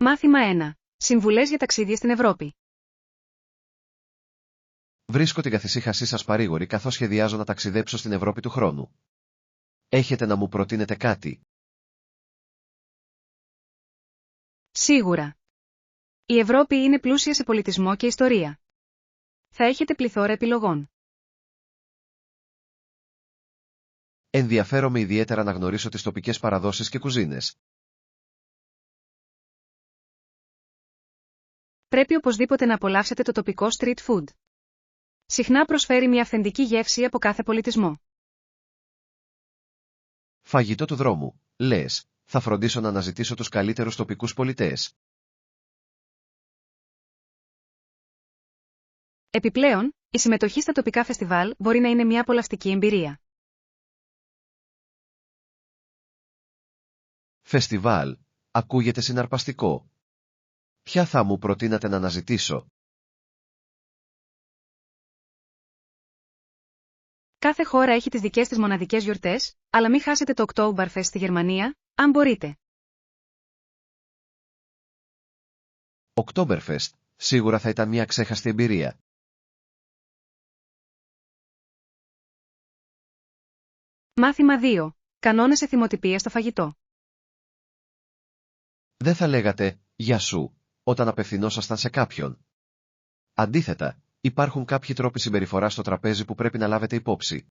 Μάθημα 1. Συμβουλές για ταξίδια στην Ευρώπη. Βρίσκω την καθησύχασή σας παρήγορη καθώς σχεδιάζω να ταξιδέψω στην Ευρώπη του χρόνου. Έχετε να μου προτείνετε κάτι? Σίγουρα. Η Ευρώπη είναι πλούσια σε πολιτισμό και ιστορία. Θα έχετε πληθώρα επιλογών. Ενδιαφέρομαι ιδιαίτερα να γνωρίσω τις τοπικές παραδόσεις και κουζίνες. Πρέπει οπωσδήποτε να απολαύσετε το τοπικό street food. Συχνά προσφέρει μια αυθεντική γεύση από κάθε πολιτισμό. Φαγητό του δρόμου, λες, θα φροντίσω να αναζητήσω τους καλύτερους τοπικούς πολιτές. Επιπλέον, η συμμετοχή στα τοπικά φεστιβάλ μπορεί να είναι μια απολαυστική εμπειρία. Φεστιβάλ, ακούγεται συναρπαστικό. Ποια θα μου προτείνατε να αναζητήσω? Κάθε χώρα έχει τις δικές της μοναδικές γιορτές, αλλά μην χάσετε το Oktoberfest στη Γερμανία, αν μπορείτε. Oktoberfest, σίγουρα θα ήταν μια ξέχαστη εμπειρία. Μάθημα 2. Κανόνες εθιμοτυπίας στο φαγητό. Δεν θα λέγατε «Γεια σου» όταν απευθυνόσασταν σε κάποιον. Αντίθετα, υπάρχουν κάποιοι τρόποι συμπεριφοράς στο τραπέζι που πρέπει να λάβετε υπόψη.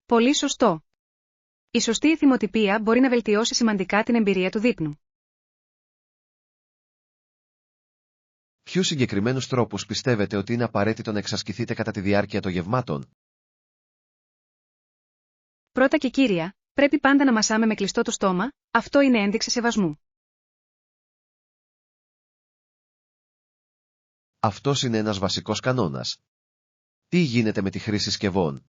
Πολύ σωστό. Η σωστή εθιμοτυπία μπορεί να βελτιώσει σημαντικά την εμπειρία του δείπνου. Ποιους συγκεκριμένους τρόπους πιστεύετε ότι είναι απαραίτητο να εξασκηθείτε κατά τη διάρκεια των γευμάτων? Πρώτα και κύρια, πρέπει πάντα να μασάμε με κλειστό το στόμα, αυτό είναι ένδειξη σεβασμού. Αυτός είναι ένας βασικός κανόνας. Τι γίνεται με τη χρήση σκευών?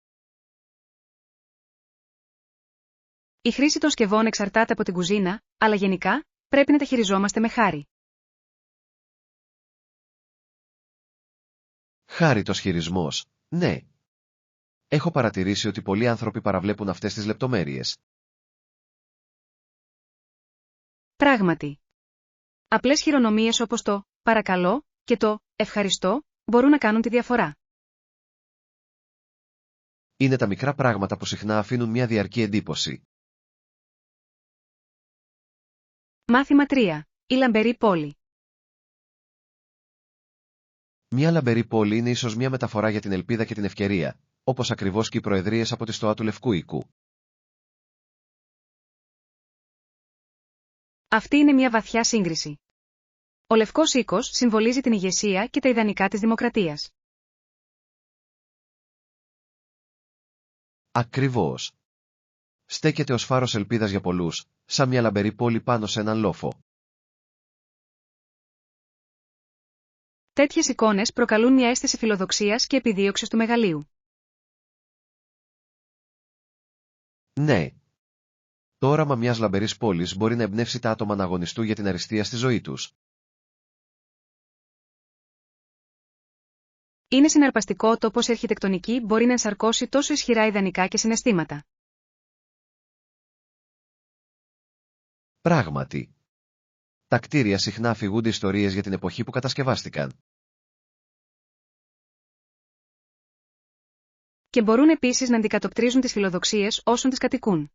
Η χρήση των σκευών εξαρτάται από την κουζίνα, αλλά γενικά, πρέπει να τα χειριζόμαστε με χάρη. Χάριτος χειρισμός, ναι. Έχω παρατηρήσει ότι πολλοί άνθρωποι παραβλέπουν αυτές τις λεπτομέρειες. Πράγματι. Απλές χειρονομίες όπως το «παρακαλώ» και το «ευχαριστώ» μπορούν να κάνουν τη διαφορά. Είναι τα μικρά πράγματα που συχνά αφήνουν μια διαρκή εντύπωση. Μάθημα 3. Η λαμπερή πόλη. Μια λαμπερή πόλη είναι ίσως μια μεταφορά για την ελπίδα και την ευκαιρία, όπως ακριβώς και οι προεδρίες από τη στοά του Λευκού Οίκου. Αυτή είναι μια βαθιά σύγκριση. Ο Λευκός Οίκος συμβολίζει την ηγεσία και τα ιδανικά της δημοκρατίας. Ακριβώς. Στέκεται ως φάρος ελπίδας για πολλούς, σαν μια λαμπερή πόλη πάνω σε έναν λόφο. Τέτοιες εικόνες προκαλούν μια αίσθηση φιλοδοξίας και επιδίωξης του μεγαλείου. Ναι. Το όραμα μιας λαμπερής πόλης μπορεί να εμπνεύσει τα άτομα να αγωνιστούν για την αριστεία στη ζωή τους. Είναι συναρπαστικό το πώς η αρχιτεκτονική μπορεί να ενσαρκώσει τόσο ισχυρά ιδανικά και συναισθήματα. Πράγματι. Τα κτίρια συχνά αφηγούνται ιστορίες για την εποχή που κατασκευάστηκαν. Και μπορούν επίσης να αντικατοπτρίζουν τις φιλοδοξίες όσων τις κατοικούν.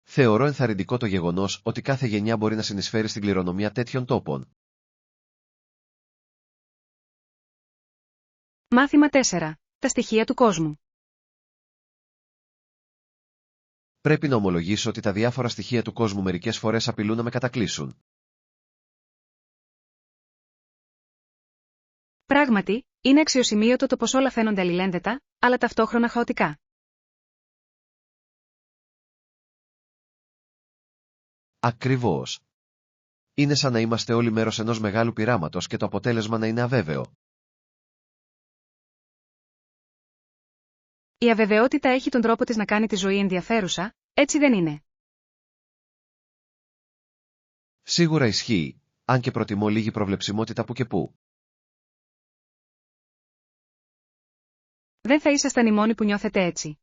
Θεωρώ ενθαρρυντικό το γεγονός ότι κάθε γενιά μπορεί να συνεισφέρει στην κληρονομιά τέτοιων τόπων. Μάθημα 4. Τα στοιχεία του κόσμου. Πρέπει να ομολογήσω ότι τα διάφορα στοιχεία του κόσμου μερικές φορές απειλούν να με κατακλείσουν. Πράγματι, είναι αξιοσημείωτο το πως όλα φαίνονται αλληλένδετα, αλλά ταυτόχρονα χαοτικά. Ακριβώς. Είναι σαν να είμαστε όλοι μέρος ενός μεγάλου πειράματος και το αποτέλεσμα να είναι αβέβαιο. Η αβεβαιότητα έχει τον τρόπο της να κάνει τη ζωή ενδιαφέρουσα, έτσι δεν είναι? Σίγουρα ισχύει, αν και προτιμώ λίγη προβλεψιμότητα που και που. Δεν θα ήσασταν οι μόνοι που νιώθετε έτσι.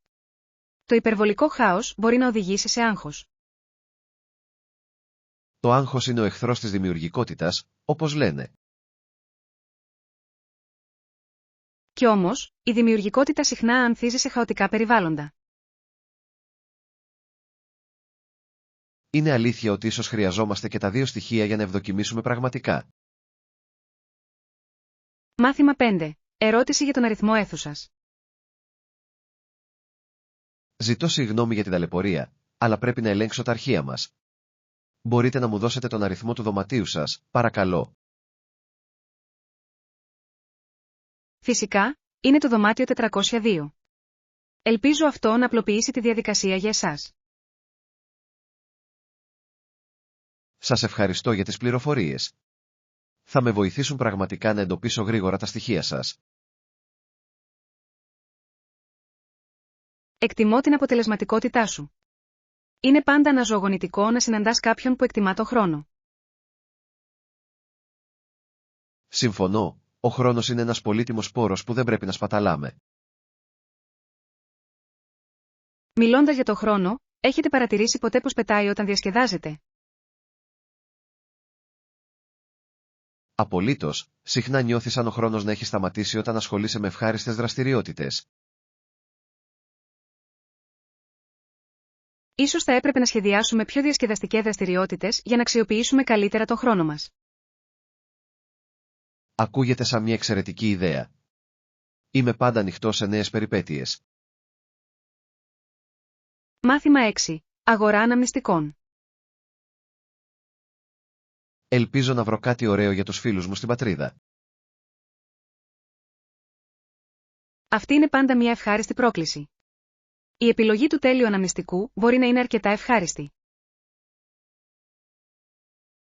Το υπερβολικό χάος μπορεί να οδηγήσει σε άγχος. Το άγχος είναι ο εχθρός της δημιουργικότητας, όπως λένε. Κι όμως, η δημιουργικότητα συχνά ανθίζει σε χαοτικά περιβάλλοντα. Είναι αλήθεια ότι ίσως χρειαζόμαστε και τα δύο στοιχεία για να ευδοκιμήσουμε πραγματικά. Μάθημα 5. Ερώτηση για τον αριθμό αίθουσας. Ζητώ συγγνώμη για την ταλαιπωρία, αλλά πρέπει να ελέγξω τα αρχεία μας. Μπορείτε να μου δώσετε τον αριθμό του δωματίου σας, παρακαλώ. Φυσικά, είναι το δωμάτιο 402. Ελπίζω αυτό να απλοποιήσει τη διαδικασία για εσάς. Σας ευχαριστώ για τις πληροφορίες. Θα με βοηθήσουν πραγματικά να εντοπίσω γρήγορα τα στοιχεία σας. Εκτιμώ την αποτελεσματικότητά σου. Είναι πάντα αναζωογονητικό να συναντάς κάποιον που εκτιμά τον χρόνο. Συμφωνώ, ο χρόνος είναι ένας πολύτιμος πόρος που δεν πρέπει να σπαταλάμε. Μιλώντας για το χρόνο, έχετε παρατηρήσει ποτέ πως πετάει όταν διασκεδάζετε? Απολύτως, συχνά νιώθεις σαν ο χρόνος να έχει σταματήσει όταν ασχολείσαι με ευχάριστες δραστηριότητες. Ίσως θα έπρεπε να σχεδιάσουμε πιο διασκεδαστικές δραστηριότητες για να αξιοποιήσουμε καλύτερα τον χρόνο μας. Ακούγεται σαν μια εξαιρετική ιδέα. Είμαι πάντα ανοιχτός σε νέες περιπέτειες. Μάθημα 6. Αγορά αναμνηστικών. Ελπίζω να βρω κάτι ωραίο για τους φίλους μου στην πατρίδα. Αυτή είναι πάντα μια ευχάριστη πρόκληση. Η επιλογή του τέλειου αναμνηστικού μπορεί να είναι αρκετά ευχάριστη.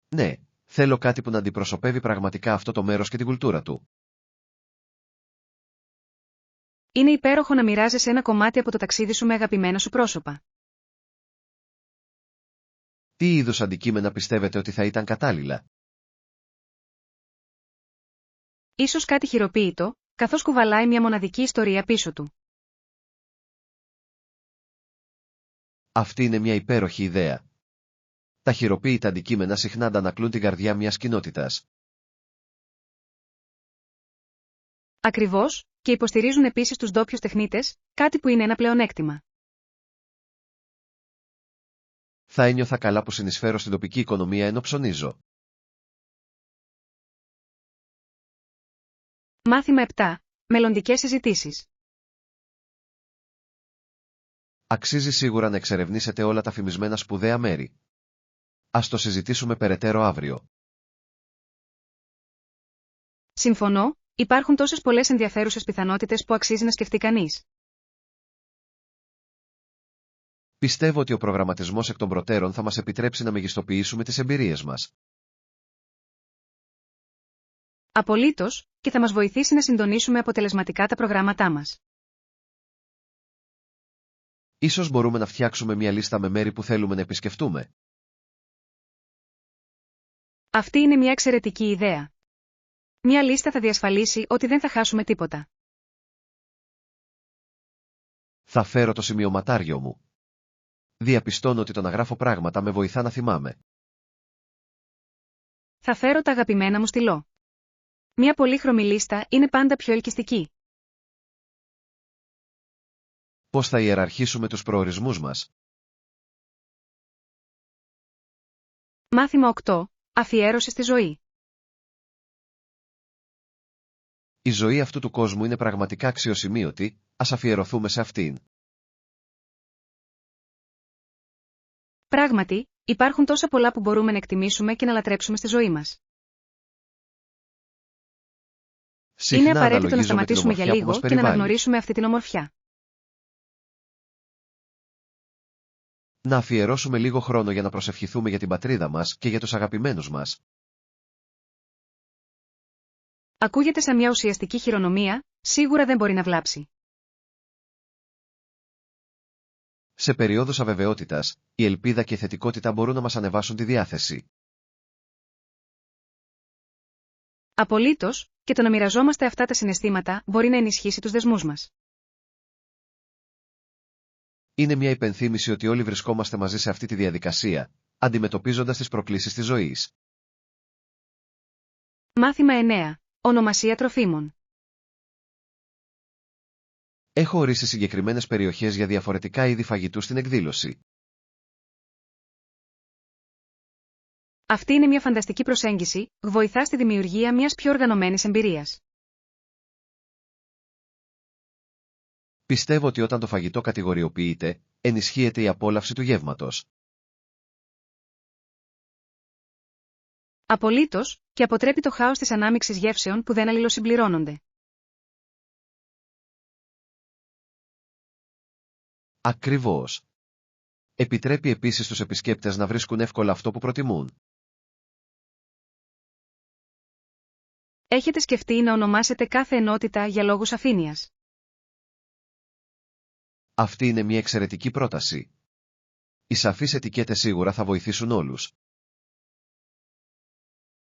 Ναι, θέλω κάτι που να αντιπροσωπεύει πραγματικά αυτό το μέρος και την κουλτούρα του. Είναι υπέροχο να μοιράζεσαι ένα κομμάτι από το ταξίδι σου με αγαπημένα σου πρόσωπα. Τι είδους αντικείμενα πιστεύετε ότι θα ήταν κατάλληλα? Ίσως κάτι χειροποίητο, καθώς κουβαλάει μια μοναδική ιστορία πίσω του. Αυτή είναι μια υπέροχη ιδέα. Τα χειροποίητα αντικείμενα συχνά αντανακλούν την καρδιά μιας κοινότητας. Ακριβώς, και υποστηρίζουν επίσης τους ντόπιους τεχνίτες, κάτι που είναι ένα πλεονέκτημα. Θα ένιωθα καλά που συνεισφέρω στην τοπική οικονομία ενώ ψωνίζω. Μάθημα 7. Μελλοντικές συζητήσεις. Αξίζει σίγουρα να εξερευνήσετε όλα τα φημισμένα σπουδαία μέρη. Ας το συζητήσουμε περαιτέρω αύριο. Συμφωνώ, υπάρχουν τόσες πολλές ενδιαφέρουσες πιθανότητες που αξίζει να σκεφτεί κανείς. Πιστεύω ότι ο προγραμματισμός εκ των προτέρων θα μας επιτρέψει να μεγιστοποιήσουμε τις εμπειρίες μας. Απολύτως, και θα μας βοηθήσει να συντονίσουμε αποτελεσματικά τα προγράμματά μας. Ίσως μπορούμε να φτιάξουμε μια λίστα με μέρη που θέλουμε να επισκεφτούμε. Αυτή είναι μια εξαιρετική ιδέα. Μια λίστα θα διασφαλίσει ότι δεν θα χάσουμε τίποτα. Θα φέρω το σημειωματάριο μου. Διαπιστώνω ότι το να γράφω πράγματα με βοηθά να θυμάμαι. Θα φέρω τα αγαπημένα μου στυλό. Μια πολύχρωμη λίστα είναι πάντα πιο ελκυστική. Πώς θα ιεραρχήσουμε τους προορισμούς μας? Μάθημα 8. Αφιέρωση στη ζωή. Η ζωή αυτού του κόσμου είναι πραγματικά αξιοσημείωτη, ας αφιερωθούμε σε αυτήν. Πράγματι, υπάρχουν τόσα πολλά που μπορούμε να εκτιμήσουμε και να λατρέψουμε στη ζωή μας. Συχνά Είναι απαραίτητο να αναλογίζομαι την σταματήσουμε για ομορφιά που μας λίγο και να περιβάλλει. αναγνωρίσουμε αυτή την ομορφιά. Να αφιερώσουμε λίγο χρόνο για να προσευχηθούμε για την πατρίδα μας και για τους αγαπημένους μας. Ακούγεται σαν μια ουσιαστική χειρονομία, σίγουρα δεν μπορεί να βλάψει. Σε περίοδους αβεβαιότητας, η ελπίδα και η θετικότητα μπορούν να μας ανεβάσουν τη διάθεση. Απολύτως, και το να μοιραζόμαστε αυτά τα συναισθήματα μπορεί να ενισχύσει τους δεσμούς μας. Είναι μια υπενθύμηση ότι όλοι βρισκόμαστε μαζί σε αυτή τη διαδικασία, αντιμετωπίζοντας τις προκλήσεις της ζωής. Μάθημα 9. Ονομασία τροφίμων. Έχω ορίσει συγκεκριμένες περιοχές για διαφορετικά είδη φαγητού στην εκδήλωση. Αυτή είναι μια φανταστική προσέγγιση, βοηθά στη δημιουργία μιας πιο οργανωμένης εμπειρίας. Πιστεύω ότι όταν το φαγητό κατηγοριοποιείται, ενισχύεται η απόλαυση του γεύματος. Απολύτως, και αποτρέπει το χάος της ανάμειξης γεύσεων που δεν αλληλοσυμπληρώνονται. Ακριβώς. Επιτρέπει επίσης στους επισκέπτες να βρίσκουν εύκολα αυτό που προτιμούν. Έχετε σκεφτεί να ονομάσετε κάθε ενότητα για λόγους αφήνειας? Αυτή είναι μια εξαιρετική πρόταση. Οι σαφείς ετικέτες σίγουρα θα βοηθήσουν όλους.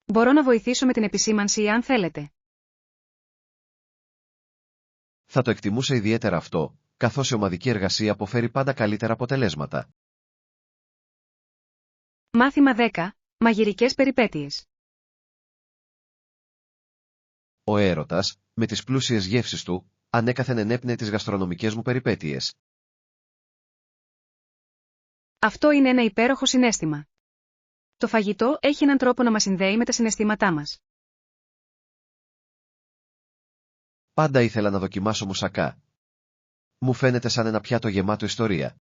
Μπορώ να βοηθήσω με την επισήμανση αν θέλετε. Θα το εκτιμούσα ιδιαίτερα αυτό, καθώς η ομαδική εργασία αποφέρει πάντα καλύτερα αποτελέσματα. Μάθημα 10. Μαγειρικές περιπέτειες. Ο έρωτας, με τις πλούσιες γεύσεις του, ανέκαθεν ενέπνεε τις γαστρονομικές μου περιπέτειες. Αυτό είναι ένα υπέροχο συναίσθημα. Το φαγητό έχει έναν τρόπο να μας συνδέει με τα συναισθήματά μας. Πάντα ήθελα να δοκιμάσω μουσακά. Μου φαίνεται σαν ένα πιάτο γεμάτο ιστορία.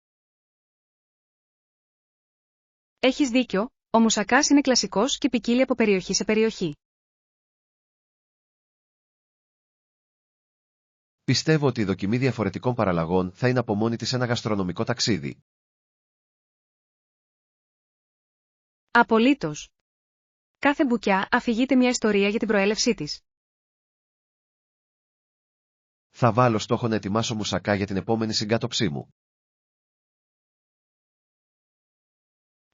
Έχεις δίκιο, ο μουσακάς είναι κλασικός και ποικίλει από περιοχή σε περιοχή. Πιστεύω ότι η δοκιμή διαφορετικών παραλλαγών θα είναι από μόνη της ένα γαστρονομικό ταξίδι. Απολύτως. Κάθε μπουκιά αφηγείται μια ιστορία για την προέλευσή της. Θα βάλω στόχο να ετοιμάσω μουσακά για την επόμενη συγκάτοψή μου.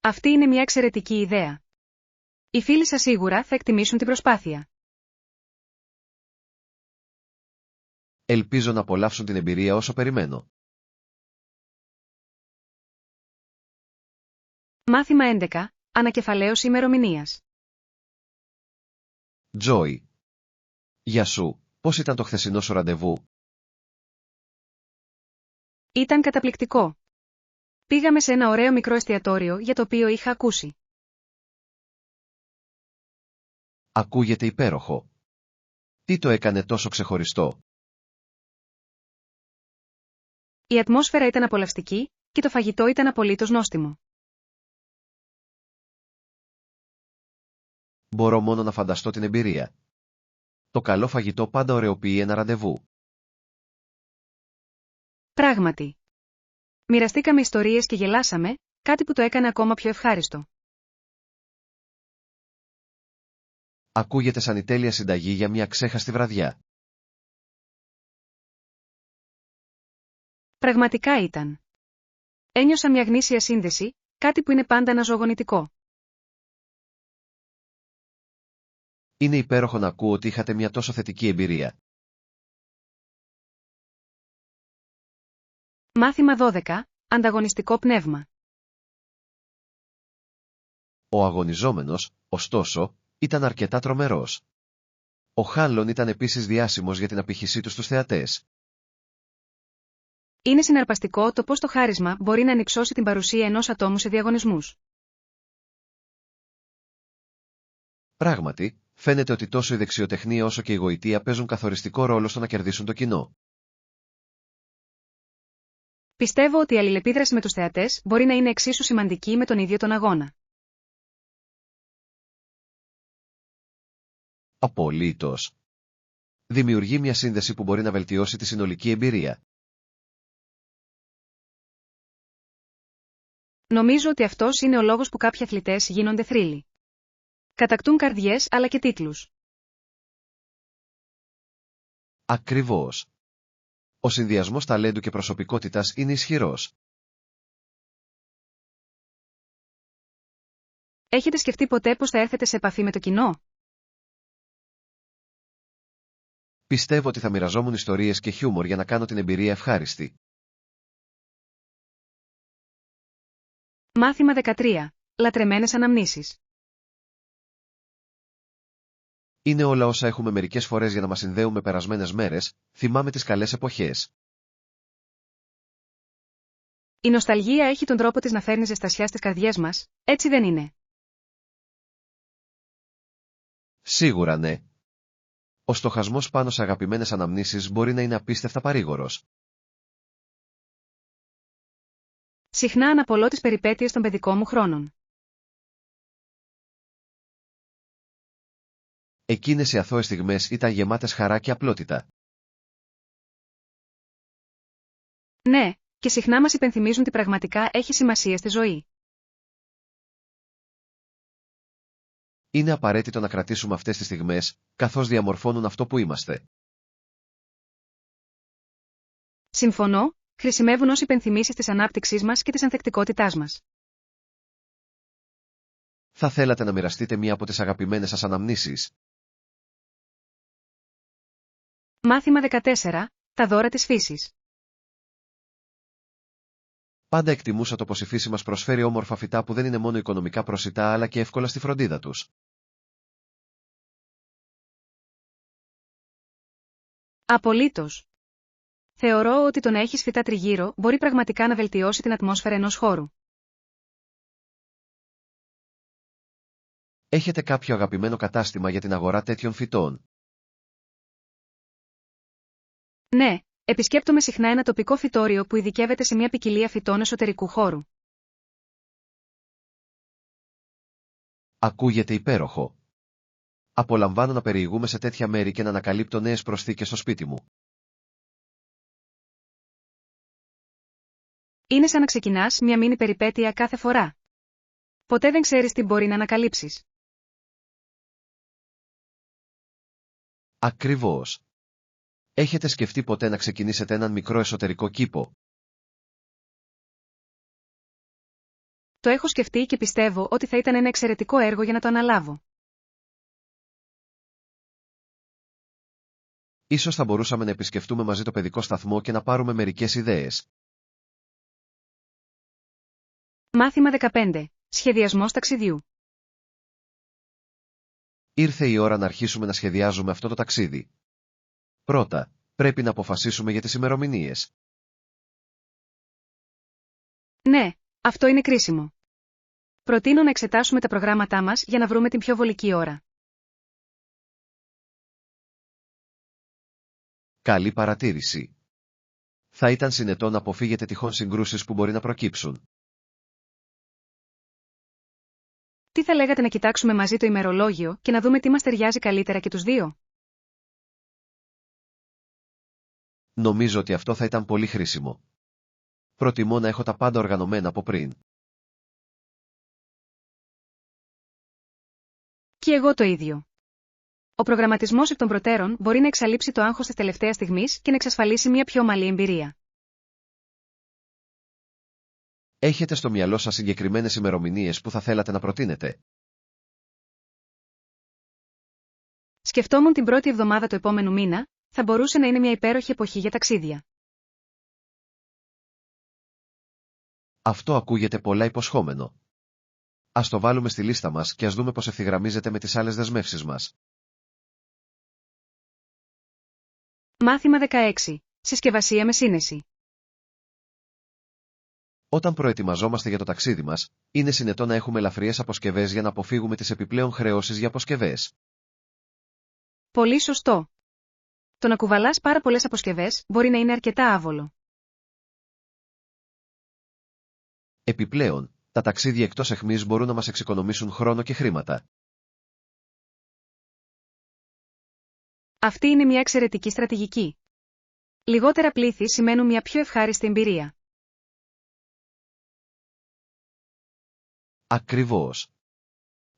Αυτή είναι μια εξαιρετική ιδέα. Οι φίλοι σας σίγουρα θα εκτιμήσουν την προσπάθεια. Ελπίζω να απολαύσουν την εμπειρία όσο περιμένω. Μάθημα 11. Ανακεφαλαίωση ημερομηνίας. Τζόι. Γεια σου, πώς ήταν το χθεσινό σου ραντεβού? Ήταν καταπληκτικό. Πήγαμε σε ένα ωραίο μικρό εστιατόριο για το οποίο είχα ακούσει. Ακούγεται υπέροχο. Τι το έκανε τόσο ξεχωριστό? Η ατμόσφαιρα ήταν απολαυστική και το φαγητό ήταν απολύτως νόστιμο. Μπορώ μόνο να φανταστώ την εμπειρία. Το καλό φαγητό πάντα ωρεοποιεί ένα ραντεβού. Πράγματι. Μοιραστήκαμε ιστορίες και γελάσαμε, κάτι που το έκανε ακόμα πιο ευχάριστο. Ακούγεται σαν η τέλεια συνταγή για μια ξέχαστη βραδιά. Πραγματικά ήταν. Ένιωσα μια γνήσια σύνδεση, κάτι που είναι πάντα αναζωογονητικό. Είναι υπέροχο να ακούω ότι είχατε μια τόσο θετική εμπειρία. Μάθημα 12. Ανταγωνιστικό πνεύμα. Ο αγωνιζόμενος, ωστόσο, ήταν αρκετά τρομερός. Ο Χάνλον ήταν επίσης διάσημος για την απήχησή του στους θεατές. Είναι συναρπαστικό το πώς το χάρισμα μπορεί να ανυψώσει την παρουσία ενός ατόμου σε διαγωνισμούς. Πράγματι, φαίνεται ότι τόσο η δεξιοτεχνία όσο και η γοητεία παίζουν καθοριστικό ρόλο στο να κερδίσουν το κοινό. Πιστεύω ότι η αλληλεπίδραση με τους θεατές μπορεί να είναι εξίσου σημαντική με τον ίδιο τον αγώνα. Απολύτως. Δημιουργεί μια σύνδεση που μπορεί να βελτιώσει τη συνολική εμπειρία. Νομίζω ότι αυτός είναι ο λόγος που κάποιοι αθλητές γίνονται θρύλοι. Κατακτούν καρδιές αλλά και τίτλους. Ακριβώς. Ο συνδυασμός ταλέντου και προσωπικότητας είναι ισχυρός. Έχετε σκεφτεί ποτέ πώς θα έρθετε σε επαφή με το κοινό? Πιστεύω ότι θα μοιραζόμουν ιστορίες και χιούμορ για να κάνω την εμπειρία ευχάριστη. Μάθημα 13. Λατρεμένες αναμνήσεις. Είναι όλα όσα έχουμε μερικές φορές για να μας συνδέουν με περασμένες μέρες, θυμάμαι τις καλές εποχές. Η νοσταλγία έχει τον τρόπο της να φέρνει ζεστασιά στις καρδιές μας, έτσι δεν είναι? Σίγουρα ναι. Ο στοχασμός πάνω σε αγαπημένες αναμνήσεις μπορεί να είναι απίστευτα παρήγορος. Συχνά αναπολώ τις περιπέτειες των παιδικών μου χρόνων. Εκείνες οι αθώες στιγμές ήταν γεμάτες χαρά και απλότητα. Ναι, και συχνά μας υπενθυμίζουν τι πραγματικά έχει σημασία στη ζωή. Είναι απαραίτητο να κρατήσουμε αυτές τις στιγμές, καθώς διαμορφώνουν αυτό που είμαστε. Συμφωνώ, χρησιμεύουν ως υπενθυμίσεις της ανάπτυξής μας και της ανθεκτικότητάς μας. Θα θέλατε να μοιραστείτε μία από τις αγαπημένες σας αναμνήσεις? Μάθημα 14. Τα δώρα της φύσης. Πάντα εκτιμούσα το πως η φύση μας προσφέρει όμορφα φυτά που δεν είναι μόνο οικονομικά προσιτά αλλά και εύκολα στη φροντίδα τους. Απολύτως. Θεωρώ ότι το να έχεις φυτά τριγύρω μπορεί πραγματικά να βελτιώσει την ατμόσφαιρα ενός χώρου. Έχετε κάποιο αγαπημένο κατάστημα για την αγορά τέτοιων φυτών? Ναι, επισκέπτομαι συχνά ένα τοπικό φυτόριο που ειδικεύεται σε μια ποικιλία φυτών εσωτερικού χώρου. Ακούγεται υπέροχο. Απολαμβάνω να περιηγούμε σε τέτοια μέρη και να ανακαλύπτω νέες προσθήκες στο σπίτι μου. Είναι σαν να ξεκινάς μια μίνι περιπέτεια κάθε φορά. Ποτέ δεν ξέρεις τι μπορεί να ανακαλύψεις. Ακριβώς. Έχετε σκεφτεί ποτέ να ξεκινήσετε έναν μικρό εσωτερικό κήπο? Το έχω σκεφτεί και πιστεύω ότι θα ήταν ένα εξαιρετικό έργο για να το αναλάβω. Ίσως θα μπορούσαμε να επισκεφτούμε μαζί το παιδικό σταθμό και να πάρουμε μερικές ιδέες. Μάθημα 15. Σχεδιασμός ταξιδιού. Ήρθε η ώρα να αρχίσουμε να σχεδιάζουμε αυτό το ταξίδι. Πρώτα, πρέπει να αποφασίσουμε για τις ημερομηνίες. Ναι, αυτό είναι κρίσιμο. Προτείνω να εξετάσουμε τα προγράμματά μας για να βρούμε την πιο βολική ώρα. Καλή παρατήρηση. Θα ήταν συνετό να αποφύγετε τυχόν συγκρούσεις που μπορεί να προκύψουν. Τι θα λέγατε να κοιτάξουμε μαζί το ημερολόγιο και να δούμε τι μας ταιριάζει καλύτερα και τους δύο? Νομίζω ότι αυτό θα ήταν πολύ χρήσιμο. Προτιμώ να έχω τα πάντα οργανωμένα από πριν. Και εγώ το ίδιο. Ο προγραμματισμός εκ των προτέρων μπορεί να εξαλείψει το άγχος της τελευταίας στιγμής και να εξασφαλίσει μια πιο ομαλή εμπειρία. Έχετε στο μυαλό σας συγκεκριμένες ημερομηνίες που θα θέλατε να προτείνετε? Σκεφτόμουν την πρώτη εβδομάδα του επόμενου μήνα, θα μπορούσε να είναι μια υπέροχη εποχή για ταξίδια. Αυτό ακούγεται πολλά υποσχόμενο. Ας το βάλουμε στη λίστα μας και ας δούμε πώς ευθυγραμμίζεται με τις άλλες δεσμεύσεις μας. Μάθημα 16. Συσκευασία με σύνεση. Όταν προετοιμαζόμαστε για το ταξίδι μας, είναι συνετό να έχουμε ελαφριές αποσκευές για να αποφύγουμε τις επιπλέον χρεώσεις για αποσκευές. Πολύ σωστό. Το να κουβαλάς πάρα πολλές αποσκευές μπορεί να είναι αρκετά άβολο. Επιπλέον, τα ταξίδια εκτός αιχμής μπορούν να μας εξοικονομήσουν χρόνο και χρήματα. Αυτή είναι μια εξαιρετική στρατηγική. Λιγότερα πλήθη σημαίνουν μια πιο ευχάριστη εμπειρία. Ακριβώς.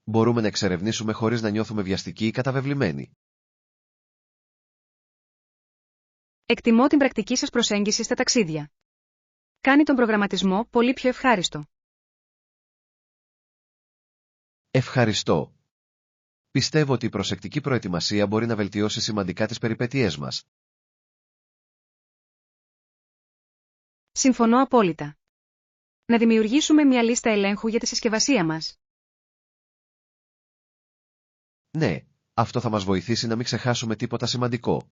Μπορούμε να εξερευνήσουμε χωρίς να νιώθουμε βιαστικοί ή καταβεβλημένοι. Εκτιμώ την πρακτική σας προσέγγιση στα ταξίδια. Κάνει τον προγραμματισμό πολύ πιο ευχάριστο. Ευχαριστώ. Πιστεύω ότι η προσεκτική προετοιμασία μπορεί να βελτιώσει σημαντικά τις περιπέτειές μας. Συμφωνώ απόλυτα. Να δημιουργήσουμε μια λίστα ελέγχου για τη συσκευασία μας. Ναι, αυτό θα μας βοηθήσει να μην ξεχάσουμε τίποτα σημαντικό.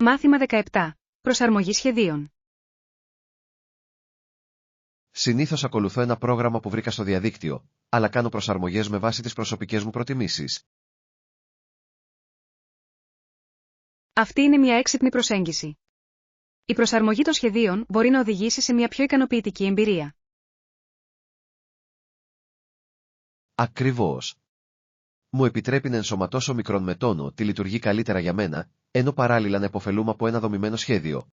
Μάθημα 17. Προσαρμογή σχεδίων. Συνήθως ακολουθώ ένα πρόγραμμα που βρήκα στο διαδίκτυο, αλλά κάνω προσαρμογές με βάση τις προσωπικές μου προτιμήσεις. Αυτή είναι μια έξυπνη προσέγγιση. Η προσαρμογή των σχεδίων μπορεί να οδηγήσει σε μια πιο ικανοποιητική εμπειρία. Ακριβώς. Μου επιτρέπει να ενσωματώσω μικρόν με τόνο τι λειτουργεί καλύτερα για μένα, ενώ παράλληλα να επωφελούμε από ένα δομημένο σχέδιο.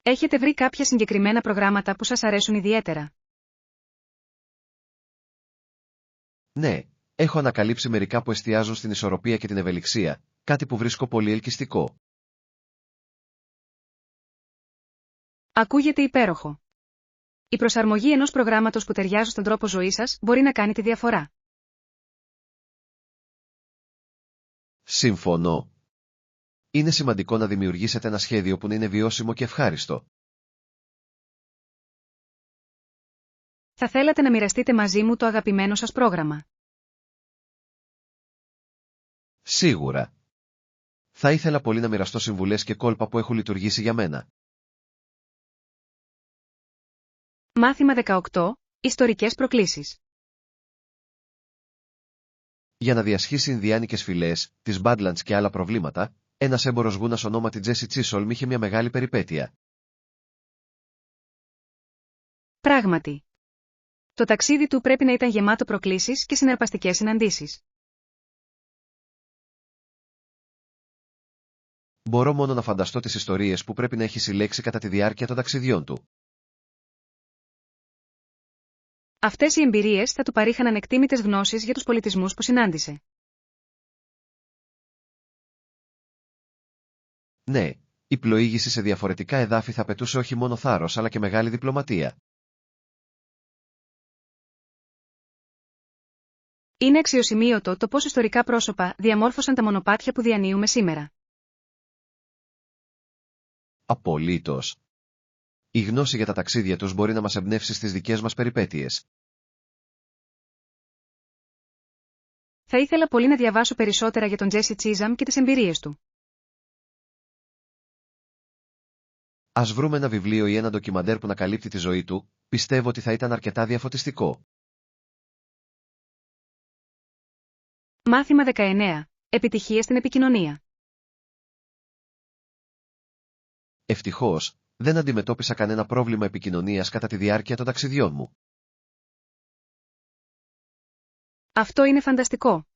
Έχετε βρει κάποια συγκεκριμένα προγράμματα που σας αρέσουν ιδιαίτερα? Ναι, έχω ανακαλύψει μερικά που εστιάζουν στην ισορροπία και την ευελιξία, κάτι που βρίσκω πολύ ελκυστικό. Ακούγεται υπέροχο. Η προσαρμογή ενός προγράμματος που ταιριάζει στον τρόπο ζωής σας μπορεί να κάνει τη διαφορά. Συμφωνώ. Είναι σημαντικό να δημιουργήσετε ένα σχέδιο που να είναι βιώσιμο και ευχάριστο. Θα θέλατε να μοιραστείτε μαζί μου το αγαπημένο σας πρόγραμμα? Σίγουρα. Θα ήθελα πολύ να μοιραστώ συμβουλές και κόλπα που έχουν λειτουργήσει για μένα. Μάθημα 18. Ιστορικές προκλήσεις. Για να διασχίσει ινδιάνικες φυλές, τις Badlands και άλλα προβλήματα, ένας έμπορος γούνας ονόματι Τζέσι Τσίσολμ είχε μια μεγάλη περιπέτεια. Πράγματι. Το ταξίδι του πρέπει να ήταν γεμάτο προκλήσεις και συναρπαστικές συναντήσεις. Μπορώ μόνο να φανταστώ τις ιστορίες που πρέπει να έχει συλλέξει κατά τη διάρκεια των ταξιδιών του. Αυτές οι εμπειρίες θα του παρήχαν ανεκτήμητες γνώσεις για τους πολιτισμούς που συνάντησε. Ναι, η πλοήγηση σε διαφορετικά εδάφη θα απαιτούσε όχι μόνο θάρρος αλλά και μεγάλη διπλωματία. Είναι αξιοσημείωτο το πώς ιστορικά πρόσωπα διαμόρφωσαν τα μονοπάτια που διανύουμε σήμερα. Απολύτως. Η γνώση για τα ταξίδια τους μπορεί να μας εμπνεύσει στις δικές μας περιπέτειες. Θα ήθελα πολύ να διαβάσω περισσότερα για τον Τζέσι Τσίζαμ και τις εμπειρίες του. Ας βρούμε ένα βιβλίο ή ένα ντοκιμαντέρ που να καλύπτει τη ζωή του, πιστεύω ότι θα ήταν αρκετά διαφωτιστικό. Μάθημα 19. Επιτυχία στην επικοινωνία. Ευτυχώς, δεν αντιμετώπισα κανένα πρόβλημα επικοινωνίας κατά τη διάρκεια των ταξιδιών μου. Αυτό είναι φανταστικό.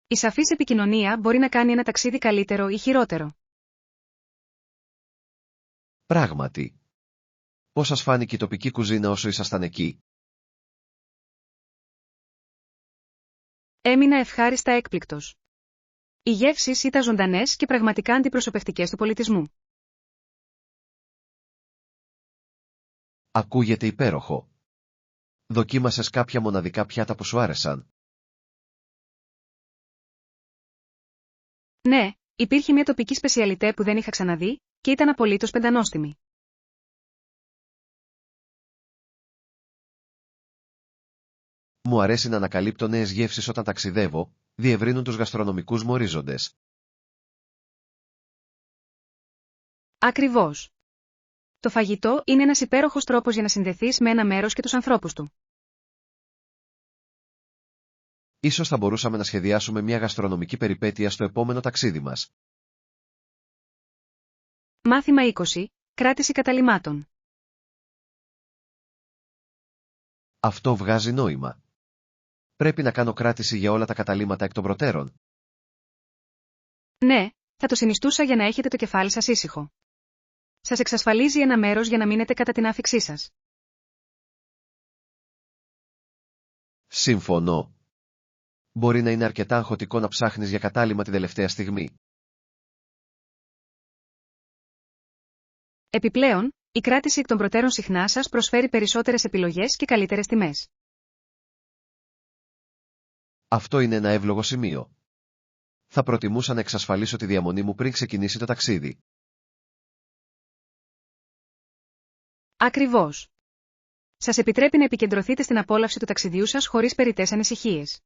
Η σαφής επικοινωνία μπορεί να κάνει ένα ταξίδι καλύτερο ή χειρότερο. Πράγματι. Πώς σας φάνηκε η τοπική κουζίνα όσο ήσασταν εκεί? Έμεινα ευχάριστα έκπληκτος. Οι γεύσεις ήταν ζωντανές και πραγματικά αντιπροσωπευτικές του πολιτισμού. Ακούγεται υπέροχο. Δοκίμασες κάποια μοναδικά πιάτα που σου άρεσαν? Ναι, υπήρχε μια τοπική σπεσιαλιτέ που δεν είχα ξαναδεί και ήταν απολύτως πεντανόστιμη. Μου αρέσει να ανακαλύπτω νέες γεύσεις όταν ταξιδεύω, διευρύνουν τους γαστρονομικούς μου ορίζοντες. Ακριβώς. Το φαγητό είναι ένας υπέροχος τρόπος για να συνδεθείς με ένα μέρος και τους ανθρώπους του. Ίσως θα μπορούσαμε να σχεδιάσουμε μια γαστρονομική περιπέτεια στο επόμενο ταξίδι μας. Μάθημα 20. Κράτηση καταλυμάτων. Αυτό βγάζει νόημα. Πρέπει να κάνω κράτηση για όλα τα καταλύματα εκ των προτέρων. Ναι, θα το συνιστούσα για να έχετε το κεφάλι σας ήσυχο. Σας εξασφαλίζει ένα μέρος για να μείνετε κατά την άφιξή σας. Συμφωνώ. Μπορεί να είναι αρκετά αγχωτικό να ψάχνεις για κατάλυμα την τελευταία στιγμή. Επιπλέον, η κράτηση εκ των προτέρων συχνά σας προσφέρει περισσότερες επιλογές και καλύτερες τιμές. Αυτό είναι ένα εύλογο σημείο. Θα προτιμούσα να εξασφαλίσω τη διαμονή μου πριν ξεκινήσει το ταξίδι. Ακριβώς. Σας επιτρέπει να επικεντρωθείτε στην απόλαυση του ταξιδιού σας χωρίς περιττές ανησυχίες.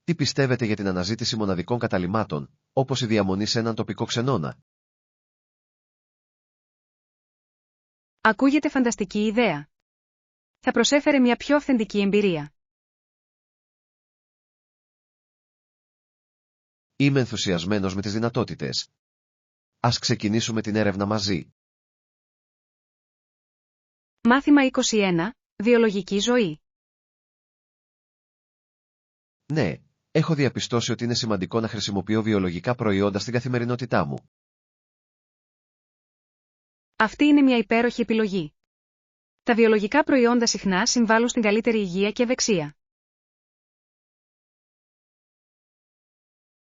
Τι πιστεύετε για την αναζήτηση μοναδικών καταλυμάτων, όπως η διαμονή σε έναν τοπικό ξενώνα? Ακούγεται φανταστική ιδέα. Θα προσέφερε μια πιο αυθεντική εμπειρία. Είμαι ενθουσιασμένος με τις δυνατότητες. Ας ξεκινήσουμε την έρευνα μαζί. Μάθημα 21. Βιολογική ζωή. Ναι, έχω διαπιστώσει ότι είναι σημαντικό να χρησιμοποιώ βιολογικά προϊόντα στην καθημερινότητά μου. Αυτή είναι μια υπέροχη επιλογή. Τα βιολογικά προϊόντα συχνά συμβάλλουν στην καλύτερη υγεία και ευεξία.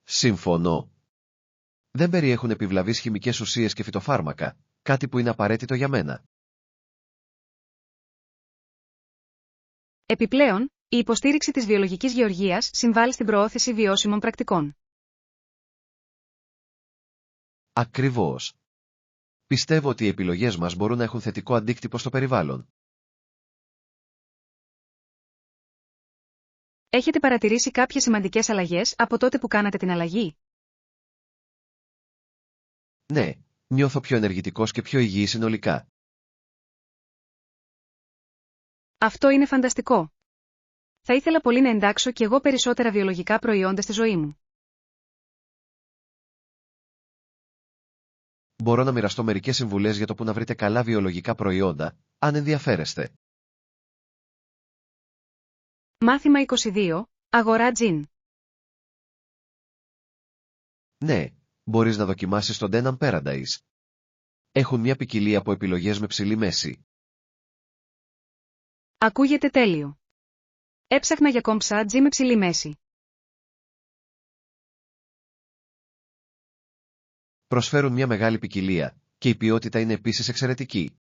Συμφωνώ. Δεν περιέχουν επιβλαβείς χημικές ουσίες και φυτοφάρμακα, κάτι που είναι απαραίτητο για μένα. Επιπλέον, η υποστήριξη της βιολογικής γεωργίας συμβάλλει στην προώθηση βιώσιμων πρακτικών. Ακριβώς. Πιστεύω ότι οι επιλογές μας μπορούν να έχουν θετικό αντίκτυπο στο περιβάλλον. Έχετε παρατηρήσει κάποιες σημαντικές αλλαγές από τότε που κάνατε την αλλαγή? Ναι, νιώθω πιο ενεργητικός και πιο υγιής συνολικά. Αυτό είναι φανταστικό. Θα ήθελα πολύ να εντάξω κι εγώ περισσότερα βιολογικά προϊόντα στη ζωή μου. Μπορώ να μοιραστώ μερικές συμβουλές για το που να βρείτε καλά βιολογικά προϊόντα, αν ενδιαφέρεστε. Μάθημα 22. Αγορά τζιν. Ναι, μπορείς να δοκιμάσεις το Denham Paradise. Έχουν μια ποικιλία από επιλογές με ψηλή μέση. Ακούγεται τέλειο. Έψαχνα για κόμψα τζιν με ψηλή μέση. Προσφέρουν μια μεγάλη ποικιλία, και η ποιότητα είναι επίσης εξαιρετική.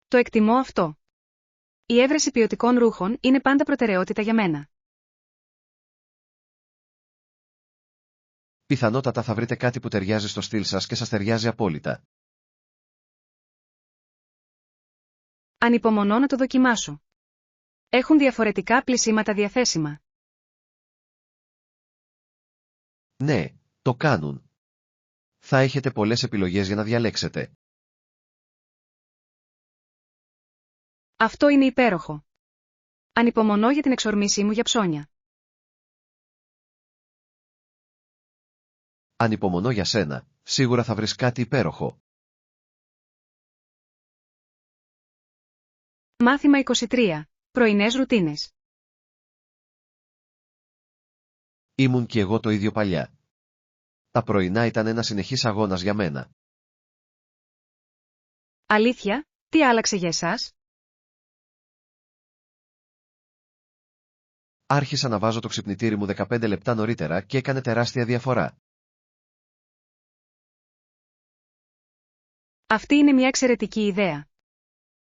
Το εκτιμώ αυτό. Η έβρεση ποιοτικών ρούχων είναι πάντα προτεραιότητα για μένα. Πιθανότατα θα βρείτε κάτι που ταιριάζει στο στυλ σας και σας ταιριάζει απόλυτα. Ανυπομονώ να το δοκιμάσω. Έχουν διαφορετικά πλυσίματα διαθέσιμα. Ναι, το κάνουν. Θα έχετε πολλές επιλογές για να διαλέξετε. Αυτό είναι υπέροχο. Ανυπομονώ για την εξορμήσή μου για ψώνια. Ανυπομονώ για σένα, σίγουρα θα βρεις κάτι υπέροχο. Μάθημα 23. Πρωινές ρουτίνες. Ήμουν κι εγώ το ίδιο παλιά. Τα πρωινά ήταν ένα συνεχής αγώνας για μένα. Αλήθεια, τι άλλαξε για εσάς? Άρχισα να βάζω το ξυπνητήρι μου 15 λεπτά νωρίτερα και έκανε τεράστια διαφορά. Αυτή είναι μια εξαιρετική ιδέα.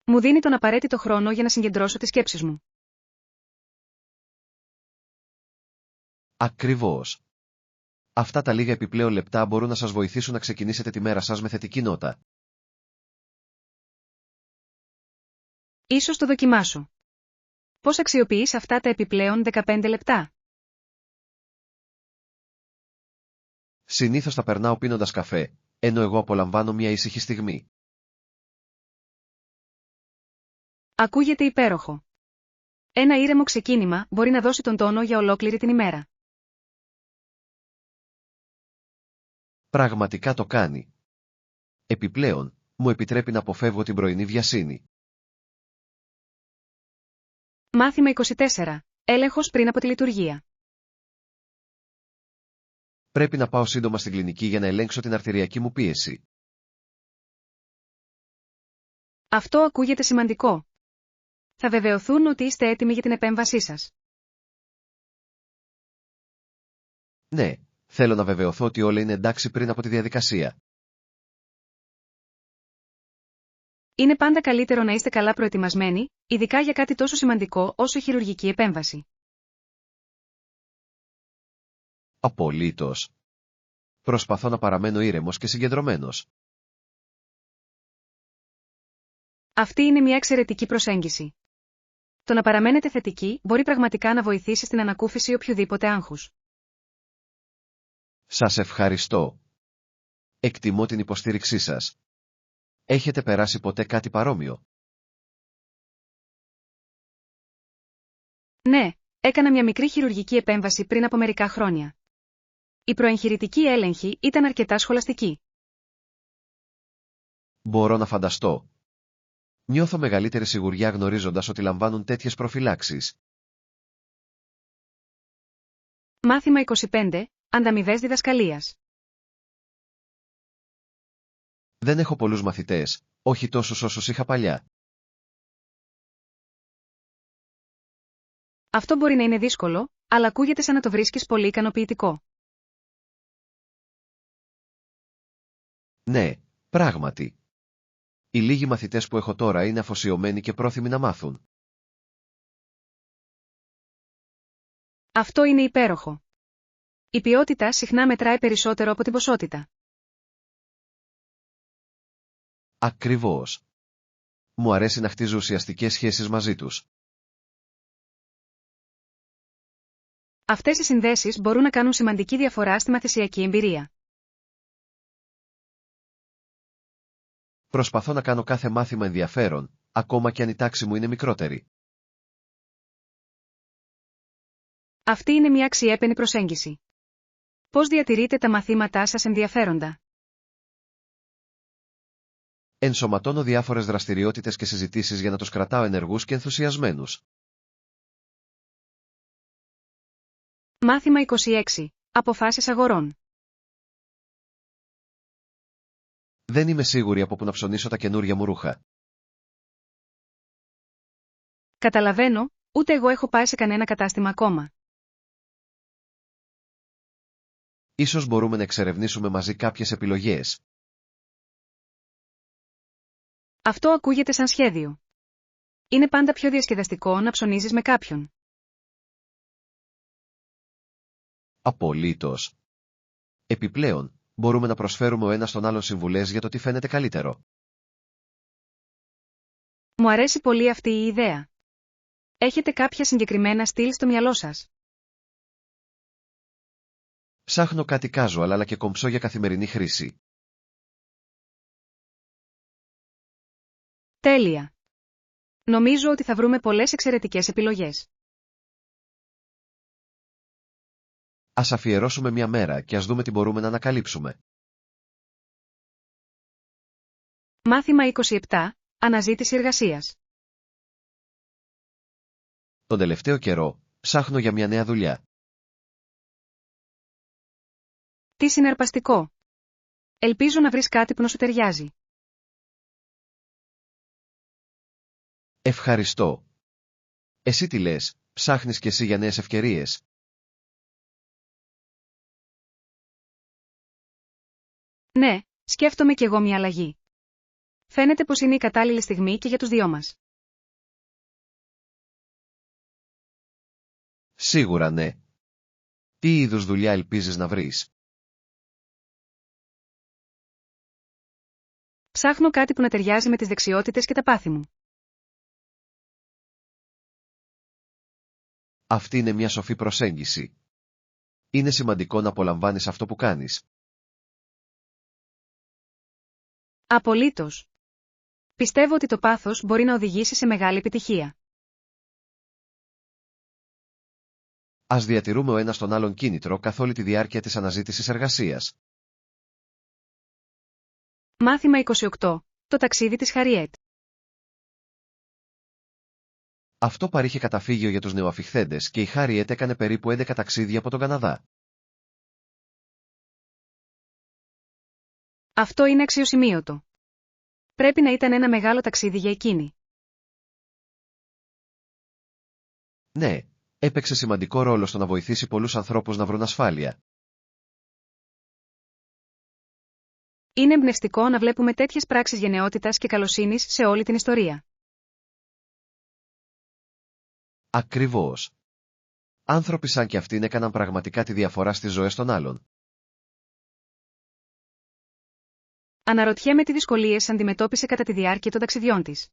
Μου δίνει τον απαραίτητο χρόνο για να συγκεντρώσω τις σκέψεις μου. Ακριβώς. Αυτά τα λίγα επιπλέον λεπτά μπορούν να σας βοηθήσουν να ξεκινήσετε τη μέρα σας με θετική νότα. Ίσως το δοκιμάσω. Πώς αξιοποιείς αυτά τα επιπλέον 15 λεπτά? Συνήθως τα περνάω πίνοντας καφέ, ενώ εγώ απολαμβάνω μια ήσυχη στιγμή. Ακούγεται υπέροχο. Ένα ήρεμο ξεκίνημα μπορεί να δώσει τον τόνο για ολόκληρη την ημέρα. Πραγματικά το κάνει. Επιπλέον, μου επιτρέπει να αποφεύγω την πρωινή βιασύνη. Μάθημα 24. Έλεγχος πριν από τη λειτουργία. Πρέπει να πάω σύντομα στην κλινική για να ελέγξω την αρτηριακή μου πίεση. Αυτό ακούγεται σημαντικό. Θα βεβαιωθούν ότι είστε έτοιμοι για την επέμβασή σας. Ναι, θέλω να βεβαιωθώ ότι όλα είναι εντάξει πριν από τη διαδικασία. Είναι πάντα καλύτερο να είστε καλά προετοιμασμένοι, ειδικά για κάτι τόσο σημαντικό όσο η χειρουργική επέμβαση. Απολύτως. Προσπαθώ να παραμένω ήρεμος και συγκεντρωμένος. Αυτή είναι μια εξαιρετική προσέγγιση. Το να παραμένετε θετικοί μπορεί πραγματικά να βοηθήσει στην ανακούφιση οποιοδήποτε άγχους. Σας ευχαριστώ. Εκτιμώ την υποστήριξή σας. Έχετε περάσει ποτέ κάτι παρόμοιο? Ναι, έκανα μια μικρή χειρουργική επέμβαση πριν από μερικά χρόνια. Η προεγχειρητική έλεγχη ήταν αρκετά σχολαστική. Μπορώ να φανταστώ. Νιώθω μεγαλύτερη σιγουριά γνωρίζοντας ότι λαμβάνουν τέτοιες προφυλάξεις. Μάθημα 25. Ανταμοιβές διδασκαλίας. Δεν έχω πολλούς μαθητές, όχι τόσους όσους είχα παλιά. Αυτό μπορεί να είναι δύσκολο, αλλά ακούγεται σαν να το βρίσκεις πολύ ικανοποιητικό. Ναι, πράγματι. Οι λίγοι μαθητές που έχω τώρα είναι αφοσιωμένοι και πρόθυμοι να μάθουν. Αυτό είναι υπέροχο. Η ποιότητα συχνά μετράει περισσότερο από την ποσότητα. Ακριβώς. Μου αρέσει να χτίζω ουσιαστικές σχέσεις μαζί τους. Αυτές οι συνδέσεις μπορούν να κάνουν σημαντική διαφορά στη μαθησιακή εμπειρία. Προσπαθώ να κάνω κάθε μάθημα ενδιαφέρον, ακόμα και αν η τάξη μου είναι μικρότερη. Αυτή είναι μια αξιέπαινη προσέγγιση. Πώς διατηρείτε τα μαθήματά σας ενδιαφέροντα? Ενσωματώνω διάφορες δραστηριότητες και συζητήσεις για να τους κρατάω ενεργούς και ενθουσιασμένους. Μάθημα 26. Αποφάσεις αγορών. Δεν είμαι σίγουρη από πού να ψωνίσω τα καινούρια μου ρούχα. Καταλαβαίνω, ούτε εγώ έχω πάει σε κανένα κατάστημα ακόμα. Ίσως μπορούμε να εξερευνήσουμε μαζί κάποιες επιλογές. Αυτό ακούγεται σαν σχέδιο. Είναι πάντα πιο διασκεδαστικό να ψωνίζεις με κάποιον. Απολύτως. Επιπλέον, μπορούμε να προσφέρουμε ο ένας τον άλλον συμβουλές για το τι φαίνεται καλύτερο. Μου αρέσει πολύ αυτή η ιδέα. Έχετε κάποια συγκεκριμένα στυλ στο μυαλό σας? Ψάχνω κάτι casual αλλά και κομψό για καθημερινή χρήση. Τέλεια. Νομίζω ότι θα βρούμε πολλές εξαιρετικές επιλογές. Ας αφιερώσουμε μια μέρα και ας δούμε τι μπορούμε να ανακαλύψουμε. Μάθημα 27. Αναζήτηση εργασίας. Τον τελευταίο καιρό, ψάχνω για μια νέα δουλειά. Τι συναρπαστικό. Ελπίζω να βρεις κάτι που να σου ταιριάζει. Ευχαριστώ. Εσύ τι λες, ψάχνεις κι εσύ για νέες ευκαιρίες? Ναι, σκέφτομαι κι εγώ μια αλλαγή. Φαίνεται πως είναι η κατάλληλη στιγμή και για τους δυο μας. Σίγουρα ναι. Τι είδους δουλειά ελπίζεις να βρεις? Ψάχνω κάτι που να ταιριάζει με τις δεξιότητες και τα πάθη μου. Αυτή είναι μια σοφή προσέγγιση. Είναι σημαντικό να απολαμβάνεις αυτό που κάνεις. Απολύτως. Πιστεύω ότι το πάθος μπορεί να οδηγήσει σε μεγάλη επιτυχία. Ας διατηρούμε ο ένας τον άλλον κίνητρο καθ' όλη τη διάρκεια της αναζήτησης εργασίας. Μάθημα 28. Το ταξίδι της Χαριέτ. Αυτό παρήχε καταφύγιο για τους νεοαφιχθέντες και η Χάριετ έκανε περίπου 11 ταξίδια από τον Καναδά. Αυτό είναι αξιοσημείωτο. Πρέπει να ήταν ένα μεγάλο ταξίδι για εκείνη. Ναι, έπαιξε σημαντικό ρόλο στο να βοηθήσει πολλούς ανθρώπους να βρουν ασφάλεια. Είναι εμπνευστικό να βλέπουμε τέτοιες πράξεις γενναιότητας και καλοσύνης σε όλη την ιστορία. Ακριβώς. Άνθρωποι σαν κι αυτήν έκαναν πραγματικά τη διαφορά στις ζωές των άλλων. Αναρωτιέμαι τι δυσκολίες αντιμετώπισε κατά τη διάρκεια των ταξιδιών της.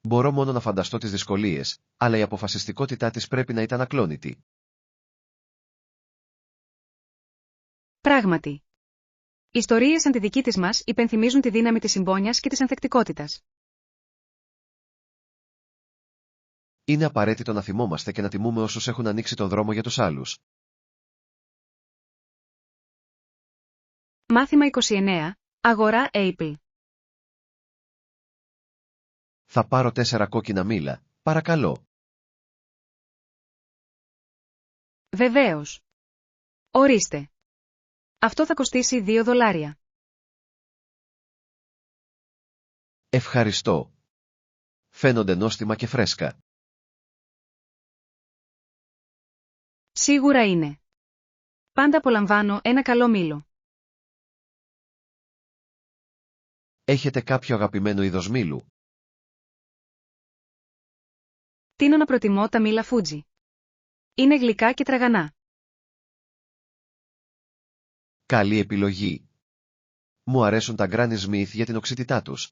Μπορώ μόνο να φανταστώ τις δυσκολίες, αλλά η αποφασιστικότητά της πρέπει να ήταν ακλόνητη. Πράγματι. Οι ιστορίες σαν τη δική της μας υπενθυμίζουν τη δύναμη της συμπόνιας και της ανθεκτικότητας. Είναι απαραίτητο να θυμόμαστε και να τιμούμε όσους έχουν ανοίξει τον δρόμο για τους άλλους. Μάθημα 29. Αγορά Apple. Θα πάρω 4 κόκκινα μήλα, παρακαλώ. Βεβαίως. Ορίστε. Αυτό θα κοστίσει $2. Ευχαριστώ. Φαίνονται νόστιμα και φρέσκα. Σίγουρα είναι. Πάντα απολαμβάνω ένα καλό μήλο. Έχετε κάποιο αγαπημένο είδος μήλου? Τείνω να προτιμώ τα μήλα Fuji. Είναι γλυκά και τραγανά. Καλή επιλογή. Μου αρέσουν τα Granny Smith για την οξύτητά τους.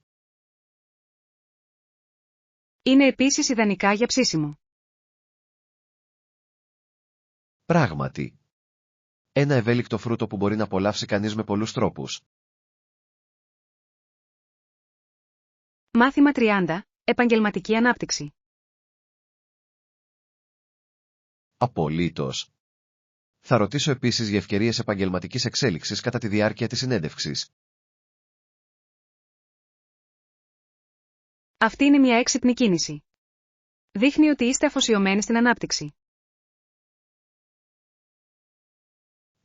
Είναι επίσης ιδανικά για ψήσιμο. Πράγματι. Ένα ευέλικτο φρούτο που μπορεί να απολαύσει κανείς με πολλούς τρόπους. Μάθημα 30. Επαγγελματική ανάπτυξη. Απολύτως. Θα ρωτήσω επίσης για ευκαιρίες επαγγελματικής εξέλιξης κατά τη διάρκεια της συνέντευξης. Αυτή είναι μια έξυπνη κίνηση. Δείχνει ότι είστε αφοσιωμένοι στην ανάπτυξη.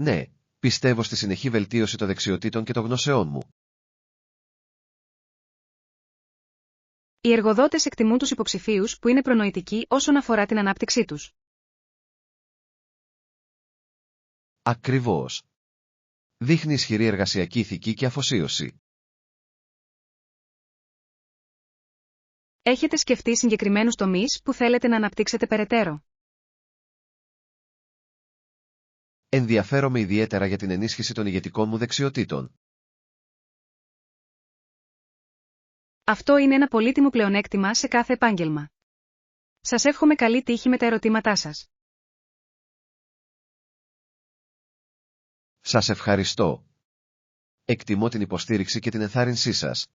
Ναι, πιστεύω στη συνεχή βελτίωση των δεξιοτήτων και των γνώσεών μου. Οι εργοδότες εκτιμούν τους υποψηφίους που είναι προνοητικοί όσον αφορά την ανάπτυξή τους. Ακριβώς. Δείχνει ισχυρή εργασιακή ηθική και αφοσίωση. Έχετε σκεφτεί συγκεκριμένους τομείς που θέλετε να αναπτύξετε περαιτέρω? Ενδιαφέρομαι ιδιαίτερα για την ενίσχυση των ηγετικών μου δεξιοτήτων. Αυτό είναι ένα πολύτιμο πλεονέκτημα σε κάθε επάγγελμα. Σας εύχομαι καλή τύχη με τα ερωτήματά σας. Σας ευχαριστώ. Εκτιμώ την υποστήριξη και την ενθάρρυνσή σας.